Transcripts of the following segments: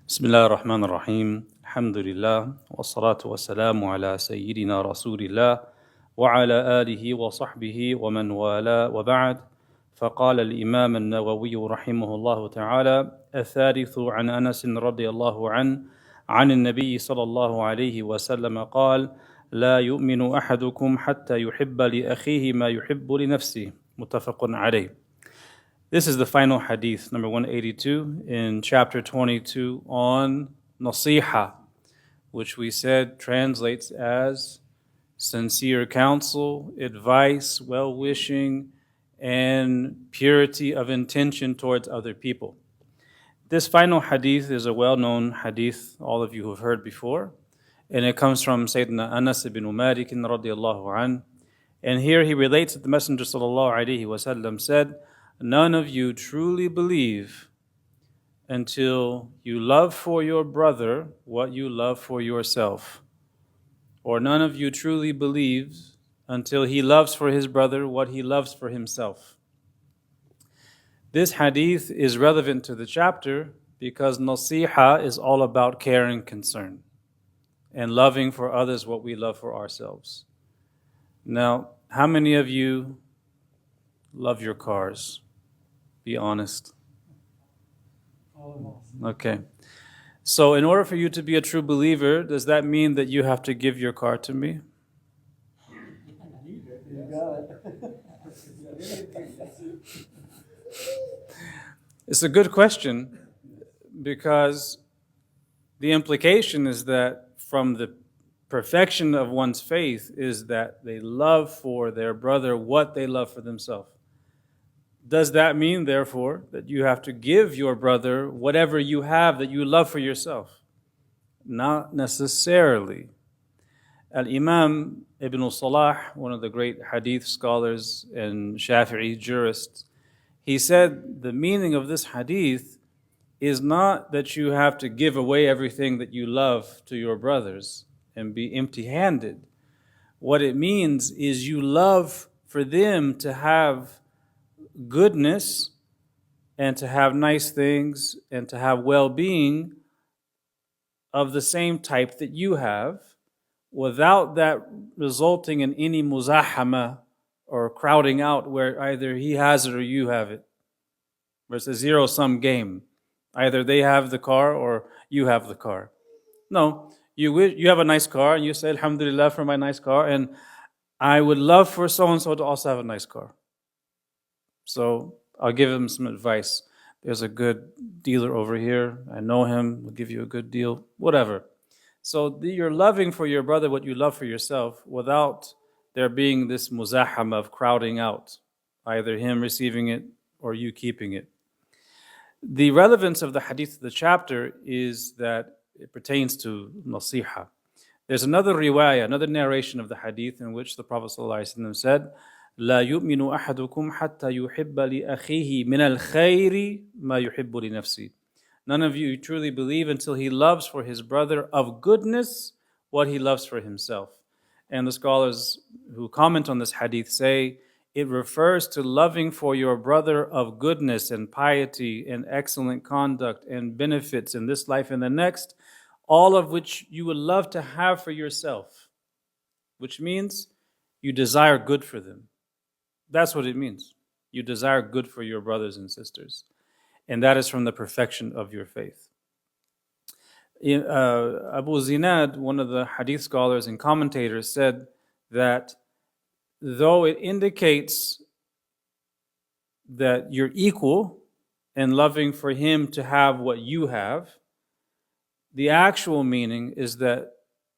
بسم الله الرحمن الرحيم الحمد لله والصلاة والسلام على سيدنا رسول الله وعلى آله وصحبه ومن والاه وبعد فقال الإمام النووي رحمه الله تعالى الثالث عن أنس رضي الله عنه عن النبي صلى الله عليه وسلم قال لا يؤمن أحدكم حتى يحب لأخيه ما يحب لنفسه متفق عليه. This is the final hadith, number 182, in chapter 22 on nasiha, which we said translates as sincere counsel, advice, well-wishing, and purity of intention towards other people. This final hadith is a well-known hadith all of you have heard before, and it comes from Sayyidina Anas ibn Malik radiallahu an. And here he relates that the Messenger sallallahu alaihi wasallam said, none of you truly believe until you love for your brother what you love for yourself. Or none of you truly believes until he loves for his brother what he loves for himself. This hadith is relevant to the chapter because nasiha is all about care and concern and loving for others what we love for ourselves. Now, how many of you love your cars? Be honest. Okay. So in order for you to be a true believer, does that mean that you have to give your car to me? It's a good question because the implication is that from the perfection of one's faith is that they love for their brother what they love for themselves. Does that mean, therefore, that you have to give your brother whatever you have that you love for yourself? Not necessarily. Al-Imam Ibn Salah, one of the great hadith scholars and Shafi'i jurists, he said the meaning of this hadith is not that you have to give away everything that you love to your brothers and be empty-handed. What it means is you love for them to have goodness and to have nice things and to have well-being of the same type that you have without that resulting in any muzahama or crowding out where either he has it or you have it. Where it's a zero-sum game. Either they have the car or you have the car. No, you have a nice car and you say, Alhamdulillah for my nice car, and I would love for so-and-so to also have a nice car. So I'll give him some advice. There's a good dealer over here. I know him. We'll give you a good deal. Whatever. So you're loving for your brother what you love for yourself without there being this muzahama of crowding out, either him receiving it or you keeping it. The relevance of the hadith of the chapter is that it pertains to nasiha. There's another riwayah, another narration of the hadith in which the Prophet ﷺ said, لا يؤمن أحدكم حتى يحب لأخيه من الخير ما يحب لنفسه. None of you truly believe until he loves for his brother of goodness what he loves for himself. And the scholars who comment on this hadith say it refers to loving for your brother of goodness and piety and excellent conduct and benefits in this life and the next, all of which you would love to have for yourself, which means you desire good for them. That's what it means. You desire good for your brothers and sisters. And that is from the perfection of your faith. Abu Zinad, one of the hadith scholars and commentators, said that though it indicates that you're equal in loving for him to have what you have, the actual meaning is that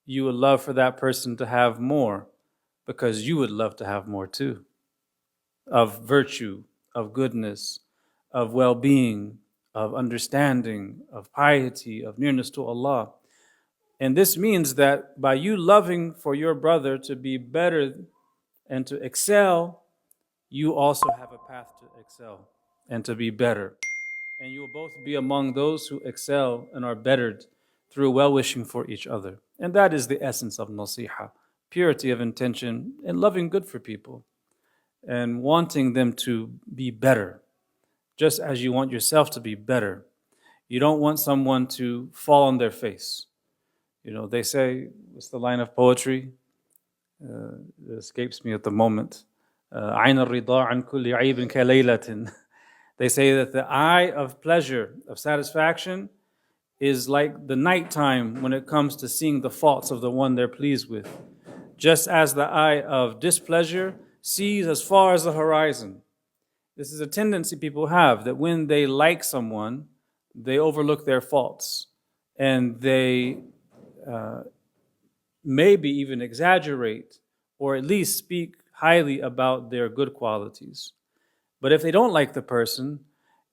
you would love for that person to have more because you would love to have more too. Of virtue, of goodness, of well-being, of understanding, of piety, of nearness to Allah. And this means that by you loving for your brother to be better and to excel, you also have a path to excel and to be better. And you will both be among those who excel and are bettered through well-wishing for each other. And that is the essence of nasiha, purity of intention and loving good for people and wanting them to be better, just as you want yourself to be better. You don't want someone to fall on their face. They say, what's the line of poetry? It escapes me at the moment. عين الرضا عن كل عيب كليلة. They say that the eye of pleasure, of satisfaction, is like the nighttime when it comes to seeing the faults of the one they're pleased with. Just as the eye of displeasure sees as far as the horizon. This is a tendency people have, that when they like someone, they overlook their faults. And they maybe even exaggerate, or at least speak highly about their good qualities. But if they don't like the person,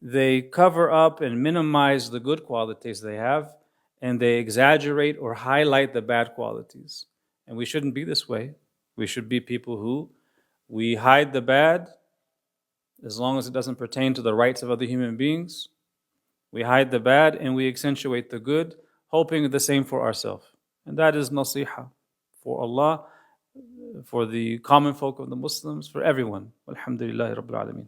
they cover up and minimize the good qualities they have, and they exaggerate or highlight the bad qualities. And we shouldn't be this way. We should be people who we hide the bad as long as it doesn't pertain to the rights of other human beings. We hide the bad and we accentuate the good, hoping the same for ourselves. And that is nasiha for Allah, for the common folk of the Muslims, for everyone. Alhamdulillahi Rabbil Alameen.